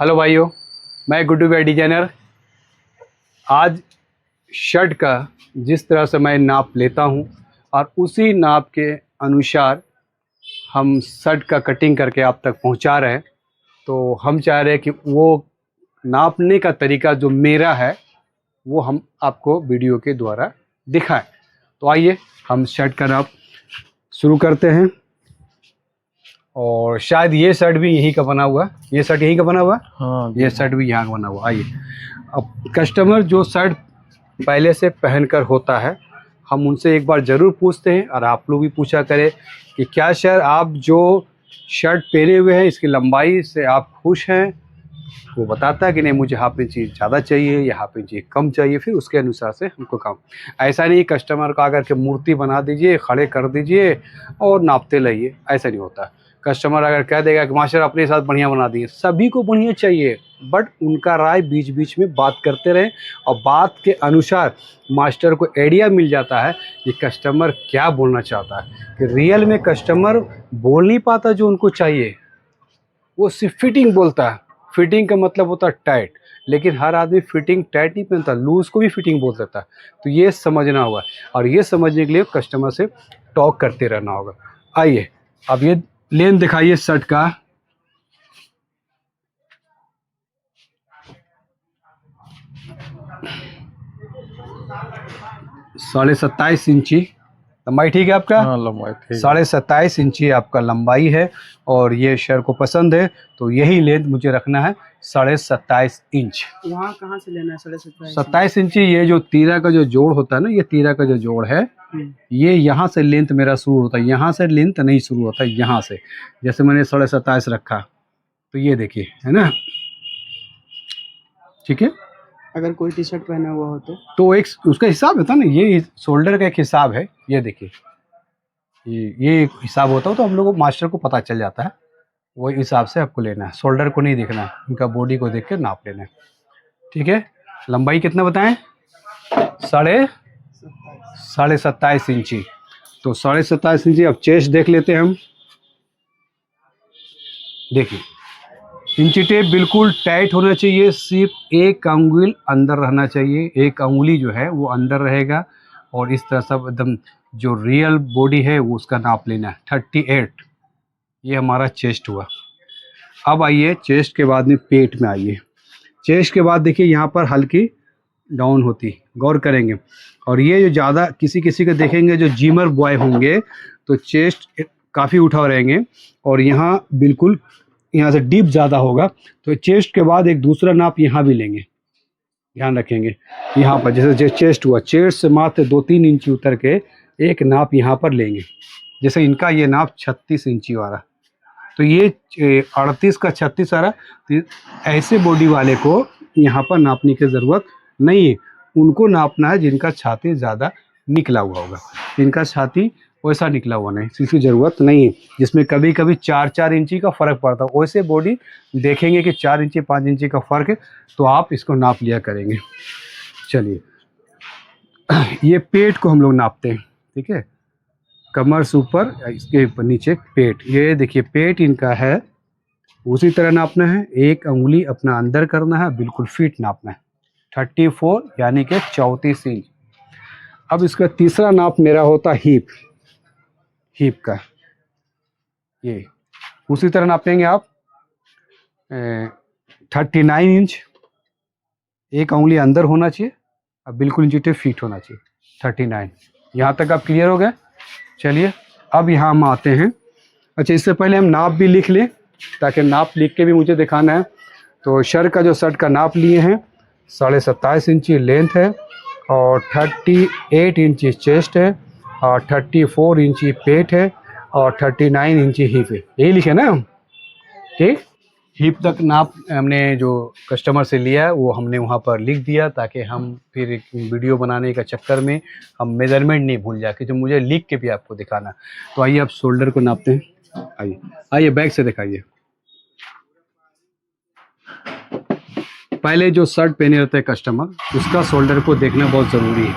Hello भाइयों, मैं गुड्डू भाई डिजाइनर। आज शर्ट का जिस तरह से मैं नाप लेता हूं और उसी नाप के अनुसार हम शर्ट का कटिंग करके आप तक पहुंचा रहे हैं। तो हम चाह रहे हैं कि वो नापने का तरीका जो मेरा है वो हम आपको वीडियो के द्वारा दिखाएं। तो आइए हम शर्ट का नाप शुरू करते हैं। और शायद ये शर्ट भी यही का बना हुआ है, ये शर्ट यही का बना हुआ है। हाँ, ये शर्ट भी यहाँ का बना हुआ। आइए, अब कस्टमर जो शर्ट पहले से पहनकर होता है हम उनसे एक बार ज़रूर पूछते हैं, और आप लोग भी पूछा करें कि क्या सर आप जो शर्ट पहने हुए हैं इसकी लंबाई से आप खुश हैं। वो बताता है कि नहीं, मुझे हाफ इंच ज़्यादा चाहिए या हाफ इंच कम चाहिए, फिर उसके अनुसार से हमको काम। ऐसा नहीं कस्टमर का आकर के मूर्ति बना दीजिए, खड़े कर दीजिए और नापते रहिए, ऐसा नहीं होता। कस्टमर अगर कह देगा कि मास्टर अपने साथ बढ़िया बना दिए, सभी को बढ़िया चाहिए, बट उनका राय बीच बीच में बात करते रहें और बात के अनुसार मास्टर को आइडिया मिल जाता है कि कस्टमर क्या बोलना चाहता है। कि रियल में कस्टमर बोल नहीं पाता जो उनको चाहिए, वो सिर्फ फिटिंग बोलता है। फिटिंग का मतलब होता है टाइट, लेकिन हर आदमी फिटिंग टाइट नहीं पहनता, लूज को भी फिटिंग बोल सकता है। तो ये समझना होगा, और ये समझने के लिए कस्टमर से टॉक करते रहना होगा। आइए, अब ये लेंथ दिखाइए शर्ट का। साढ़े 27 इंची लंबाई, ठीक है आपका? हाँ, लंबाई ठीक है। 27.5 इंची आपका लंबाई है। और ये शर्ट को पसंद है तो यही लेंथ मुझे रखना है, 27.5 इंच। वहाँ कहाँ से लेना है 27 इंची? ये जो तीरा का जो जोड़ होता है ना, ये तीरा का जो जोड़ है, ये यहाँ से लेंथ मेरा शुरू होता है, यहाँ से लेंथ नहीं शुरू होता है, यहाँ से। जैसे मैंने 27.5 रखा तो ये देखिए, है ना, ठीक है। अगर कोई टी शर्ट पहना हुआ हो तो एक उसका हिसाब होता है ना, ये शोल्डर का एक हिसाब है। ये देखिए, ये एक हिसाब होता है, तो हम लोग को मास्टर को पता चल जाता है, वही हिसाब से आपको लेना है। शोल्डर को नहीं देखना है, उनका बॉडी को देख कर नाप लेना है, ठीक है। लंबाई कितना बताएं? 27.5 इंची। तो 27.5 इंची। अब चेस्ट देख लेते हैं हम। देखिए, इंची टेप बिल्कुल टाइट होना चाहिए, सिर्फ एक अंगुल अंदर रहना चाहिए, एक अंगुली जो है वो अंदर रहेगा। और इस तरह सब एकदम जो रियल बॉडी है वो उसका नाप लेना है। 38 ये हमारा चेस्ट हुआ। अब आइए चेस्ट के बाद में पेट में आइए। चेस्ट के बाद देखिए यहाँ पर हल्की डाउन होती, गौर करेंगे। और ये जो ज़्यादा किसी किसी को देखेंगे जो जिमर बॉय होंगे तो चेस्ट काफ़ी उठा रहेंगे, और यहाँ बिल्कुल यहाँ से डीप ज़्यादा होगा। तो चेस्ट के बाद एक दूसरा नाप यहाँ भी लेंगे, ध्यान रखेंगे। यहाँ पर जैसे चेस्ट हुआ, चेस्ट से मात्र 2-3 इंची उतर के एक नाप यहाँ पर लेंगे। जैसे इनका ये नाप 36 इंची वाला, तो ये 38 का 36 आ रहा। तो ऐसे बॉडी वाले को यहाँ पर नापने की ज़रूरत नहीं है, उनको नापना है जिनका छाती ज़्यादा निकला हुआ होगा। जिनका छाती वैसा निकला हुआ नहीं, इसकी ज़रूरत नहीं है। जिसमें कभी कभी 4-4 इंची का फ़र्क पड़ता है, वैसे बॉडी देखेंगे कि 4 इंची 5 इंची का फ़र्क है तो आप इसको नाप लिया करेंगे। चलिए, ये पेट को हम लोग नापते हैं, ठीक है। कमर से ऊपर, इसके नीचे पेट। ये देखिए पेट इनका है, उसी तरह नापना है। एक अंगुली अपना अंदर करना है, बिल्कुल फिट नापना है। 34 यानी कि 34 इंच। अब इसका तीसरा नाप मेरा होता हिप का। ये उसी तरह नापेंगे आप 39 इंच। एक उंगली अंदर होना चाहिए, अब बिल्कुल इंची फिट होना चाहिए। 39 यहाँ तक आप क्लियर हो गए। चलिए, अब यहाँ हम आते हैं। अच्छा, इससे पहले हम नाप भी लिख लें, ताकि नाप लिख के भी मुझे दिखाना है। तो शर्ट का नाप लिए हैं, 27.5 इंची लेंथ है, और 38 इंची चेस्ट है, और 34 इंची पेट है, और 39 इंची हिप है। यही लिखे ना, ठीक। हिप तक नाप हमने जो कस्टमर से लिया है वो हमने वहाँ पर लिख दिया, ताकि हम फिर एक वीडियो बनाने का चक्कर में हम मेजरमेंट नहीं भूल जाए, जो मुझे लिख के भी आपको दिखाना। तो आइए अब शोल्डर को नापते हैं। आइए बैक से दिखाइए। पहले जो शर्ट पहने रहते हैं कस्टमर, उसका शोल्डर को देखना बहुत ज़रूरी है।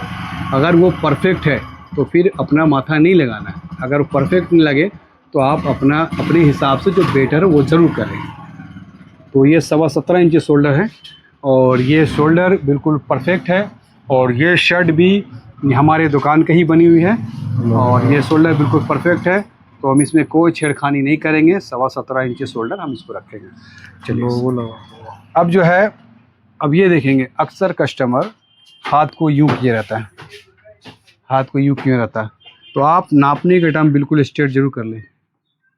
अगर वो परफेक्ट है तो फिर अपना माथा नहीं लगाना है। अगर वो परफेक्ट नहीं लगे तो आप अपने हिसाब से जो बेटर है वो ज़रूर करें। तो ये 17.25 इंच शोल्डर है और ये शोल्डर बिल्कुल परफेक्ट है और ये शर्ट भी हमारे दुकान की ही बनी हुई है और ये शोल्डर बिल्कुल परफेक्ट है। तो हम इसमें कोई छेड़खानी नहीं करेंगे, 17.25 इंच शोल्डर हम इसको रखेंगे। चलिए अब जो है, अब ये देखेंगे अक्सर कस्टमर हाथ को यूँ किए रहता है, हाथ को यूँ किए रहता है, तो आप नापने के टाइम बिल्कुल स्ट्रेट जरूर कर लें,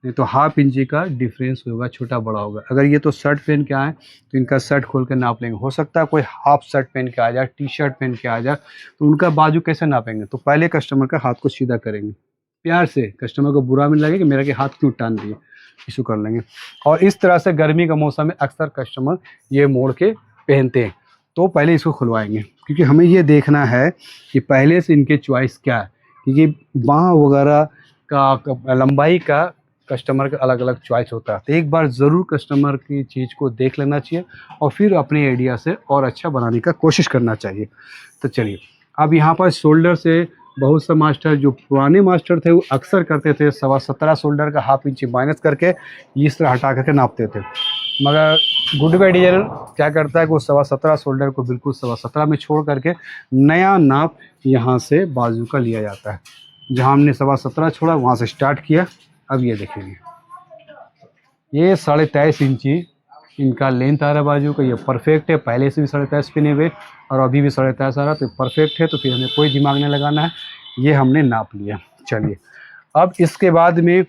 नहीं तो हाफ इंची का डिफरेंस होगा, छोटा बड़ा होगा। अगर ये तो शर्ट पहन के आए तो इनका शर्ट खोल के नाप लेंगे, हो सकता है कोई हाफ शर्ट पहन के आ जाए, टी शर्ट पहन के आ जाए, तो उनका बाजू कैसे नापेंगे? तो पहले कस्टमर का हाथ को सीधा करेंगे प्यार से, कस्टमर को बुरा नहीं लगे कि मेरा के हाथ क्यों टान दिए, इशू कर लेंगे। और इस तरह से गर्मी का मौसम में अक्सर कस्टमर ये मोड़ के पहनते हैं, तो पहले इसको खुलवाएंगे क्योंकि हमें ये देखना है कि पहले से इनके चॉइस क्या है, क्योंकि बाँह वगैरह का लंबाई का कस्टमर का अलग अलग चॉइस होता है। तो एक बार ज़रूर कस्टमर की चीज़ को देख लेना चाहिए और फिर अपने आइडिया से और अच्छा बनाने का कोशिश करना चाहिए। तो चलिए, अब यहाँ पर शोल्डर से बहुत से मास्टर, जो पुराने मास्टर थे, वो अक्सर करते थे 17.25 शोल्डर का हाफ इंची माइनस करके इस तरह हटा करके नापते थे। मगर गुड बाय डिजाइनर क्या करता है कि वो 17.25 शोल्डर को बिल्कुल 17.25 में छोड़ करके नया नाप यहाँ से बाजू का लिया जाता है। जहाँ हमने 17.25 छोड़ा वहाँ से स्टार्ट किया। अब ये देखेंगे, ये 23.5 इंची इनका लेंथ आ रहा है बाजू का, ये परफेक्ट है। पहले से भी 23.5 पहने हुए और अभी भी 23.5 आ रहा, तो परफेक्ट है। तो फिर हमें कोई दिमाग नहीं लगाना है, ये हमने नाप लिया। चलिए, अब इसके बाद में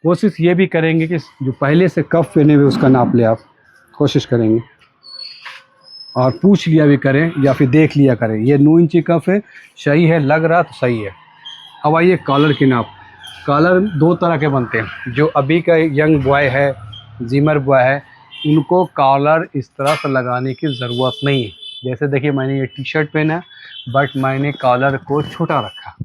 कोशिश ये भी करेंगे कि जो पहले से कफ पहने हुए उसका नाप ले, आप कोशिश करेंगे और पूछ लिया भी करें या फिर देख लिया करें। ये 9 इंची कफ है, सही है, लग रहा तो सही है। अब आइए कॉलर की नाप। कॉलर 2 तरह के बनते हैं। जो अभी का यंग बॉय है, जिमर बॉय है, उनको कॉलर इस तरह से लगाने की ज़रूरत नहीं है। जैसे देखिए, मैंने ये टी शर्ट पहना बट मैंने कॉलर को छोटा रखा।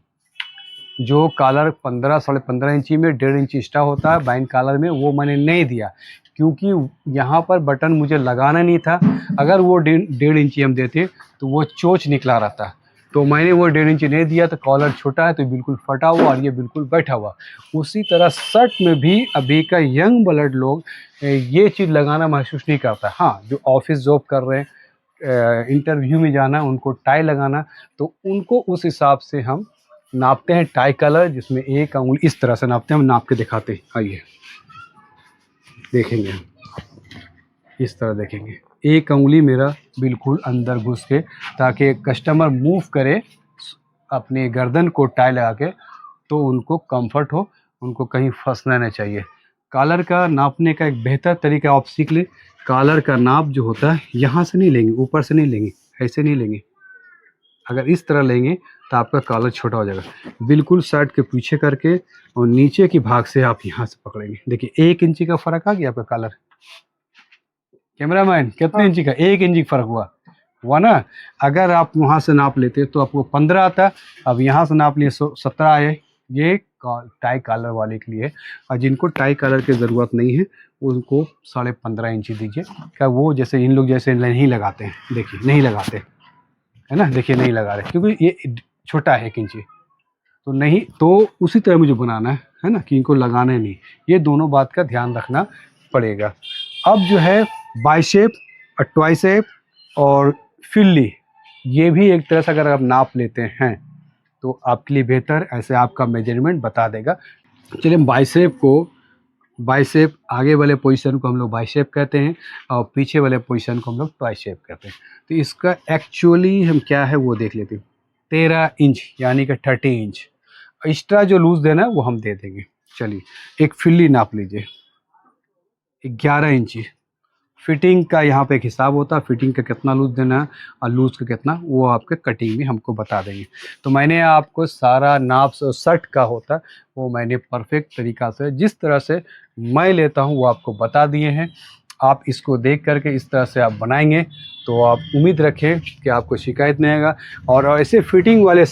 जो कॉलर 15 साढ़े 15 इंची में 1.5 इंच एक्स्ट्रा होता है बाइन कॉलर में, वो मैंने नहीं दिया क्योंकि यहाँ पर बटन मुझे लगाना नहीं था। अगर वो 1.5 इंची हम देते तो वो चोच निकला रहता, तो मैंने वो 1.5 इंची नहीं दिया। तो कॉलर छोटा है तो बिल्कुल फटा हुआ और ये बिल्कुल बैठा हुआ। उसी तरह शर्ट में भी अभी का यंग ब्लड लोग ये चीज़ लगाना महसूस नहीं करता। हाँ, जो ऑफिस जॉब कर रहे हैं, इंटरव्यू में जाना, उनको टाई लगाना, तो उनको उस हिसाब से हम नापते हैं टाई कलर, जिसमें एक अंगुली इस तरह से नापते हैं। हम नाप के दिखाते हैं, आइए देखेंगे। इस तरह देखेंगे, एक अंगुली मेरा बिल्कुल अंदर घुस के, ताकि कस्टमर मूव करे अपने गर्दन को टाई लगा के, तो उनको कंफर्ट हो, उनको कहीं फंसना नहीं चाहिए। कॉलर का नापने का एक बेहतर तरीका आप सीख लें। कॉलर का नाप जो होता है, यहाँ से नहीं लेंगे, ऊपर से नहीं लेंगे, ऐसे नहीं लेंगे। अगर इस तरह लेंगे तो आपका कॉलर छोटा हो जाएगा। बिल्कुल शर्ट के पीछे करके और नीचे की भाग से आप यहाँ से पकड़ेंगे। देखिए, 1 इंची का फ़र्क आ गया आपका कॉलर। कैमरामैन, कितने इंची का? 1 इंची फ़र्क हुआ ना। अगर आप वहाँ से नाप लेते तो आपको 15 आता, अब यहाँ से नाप लिए 17 आए। ये टाई कॉलर वाले के लिए। और जिनको टाई कॉलर की ज़रूरत नहीं है उनको 15.5 इंची दीजिए। क्या वो जैसे इन लोग जैसे नहीं लगाते हैं, देखिए नहीं लगाते है ना, देखिए नहीं लगा रहे क्योंकि ये छोटा है 1 इंची, तो नहीं, तो उसी तरह मुझे बनाना है ना, कि इनको लगाना नहीं। ये दोनों बात का ध्यान रखना पड़ेगा। अब जो है बाइसेप और ट्राइसेप और फिल्ली, ये भी एक तरह से अगर आप नाप लेते हैं तो आपके लिए बेहतर, ऐसे आपका मेजरमेंट बता देगा। चलिए, बाइसेप आगे वाले पोजीशन को हम लोग बाइसेप कहते हैं और पीछे वाले पोजीशन को हम लोग ट्राइसेप कहते हैं। तो इसका एक्चुअली हम क्या है वो देख लेते हैं। 13 इंच यानी कि 30 इंच एक्स्ट्रा जो लूज़ देना है वो हम दे देंगे। चलिए, एक फिल्ली नाप लीजिए, 11 इंची। फिटिंग का यहाँ पे एक हिसाब होता है, फिटिंग का कितना लूज़ देना है और लूज़ का कितना, वो आपके कटिंग में हमको बता देंगे। तो मैंने आपको सारा नाप शर्ट का होता है वो मैंने परफेक्ट तरीक़ा से, जिस तरह से मैं लेता हूँ, वो आपको बता दिए हैं। आप इसको देख करके इस तरह से आप बनाएंगे तो आप उम्मीद रखें कि आपको शिकायत नहीं आएगा। और ऐसे फिटिंग वाले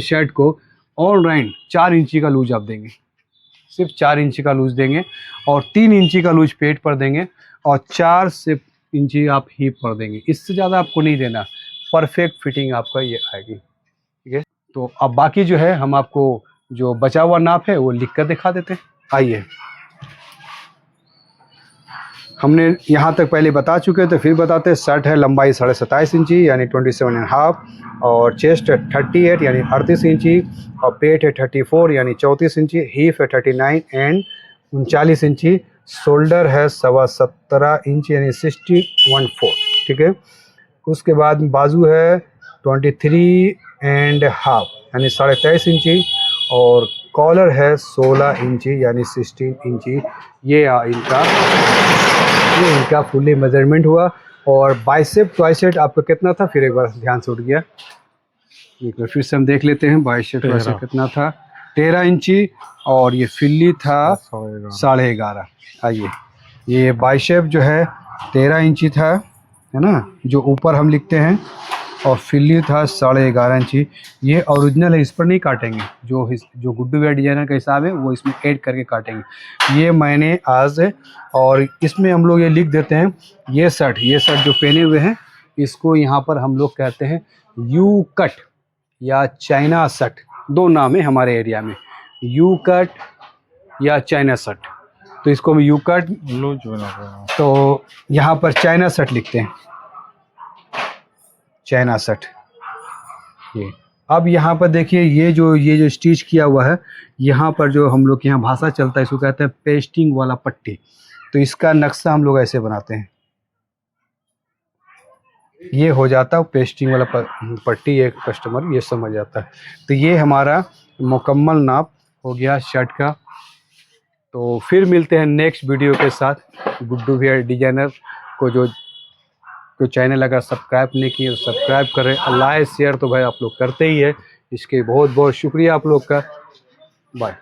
शर्ट को ऑलराउंड 4 इंची का लूज आप देंगे, सिर्फ 4 इंची का लूज देंगे और 3 इंची का लूज पेट पर देंगे और 4 से इंची आप हिप पर देंगे। इससे ज़्यादा आपको नहीं देना, परफेक्ट फिटिंग आपका ये आएगी। ठीक है, तो अब बाकी जो है हम आपको जो बचा हुआ नाप है वो लिख कर दिखा देते हैं। आइए, हमने यहाँ तक पहले बता चुके हैं, तो फिर बताते हैं। शर्ट है लंबाई 27.5 इंची यानी 27.5, और चेस्ट है 38 यानी 38 इंची, और पेट है 34 यानी 34 इंची, हीप है 39 एंड 39 इंची, शोल्डर है 17.25 इंच यानी 61.4, ठीक है। उसके बाद बाजू है 23.5 यानी 23.5 इंची, और कॉलर है 16 इंची यानी 16 इंची। ये इनका फुल्ली मेजरमेंट हुआ। और बाइसेप ट्राइसेप आपका कितना था, फिर एक बार ध्यान से उठ गया, एक बार फिर से हम देख लेते हैं। बाइसेप ट्राइसेप कितना था, 13 इंची, और ये फिल्ली था 11.5। आइए, ये बाइसेप जो है 13 इंची था, है ना, जो ऊपर हम लिखते हैं, और फिल्ली था 11.5 इंची। ये ओरिजिनल है, इस पर नहीं काटेंगे, जो गुड्डू भैया डिजाइनर का हिसाब है वो इसमें ऐड करके काटेंगे। ये मैंने आज, और इसमें हम लोग ये लिख देते हैं, ये शर्ट जो पहने हुए हैं इसको यहाँ पर हम लोग कहते हैं यू कट या चाइना शर्ट, दो नाम है हमारे एरिया में, यू कट या चाइना शर्ट। तो इसको हम यू कट, तो यहाँ पर चाइना शर्ट लिखते हैं, चाइना शर्ट। ये अब यहाँ पर देखिए, ये जो स्टिच किया हुआ है, यहाँ पर जो हम लोग के यहाँ भाषा चलता है इसको कहते हैं पेस्टिंग वाला पट्टी। तो इसका नक्शा हम लोग ऐसे बनाते हैं, ये हो जाता है पेस्टिंग वाला पट्टी, एक कस्टमर ये समझ जाता है। तो ये हमारा मुकम्मल नाप हो गया शर्ट का। तो फिर मिलते हैं नेक्स्ट वीडियो के साथ। गुड्डू भैया डिजाइनर को जो चैनल अगर सब्सक्राइब नहीं किए तो सब्सक्राइब करें, लाइक शेयर तो भाई आप लोग करते ही है, इसके बहुत बहुत शुक्रिया आप लोग का। बाय।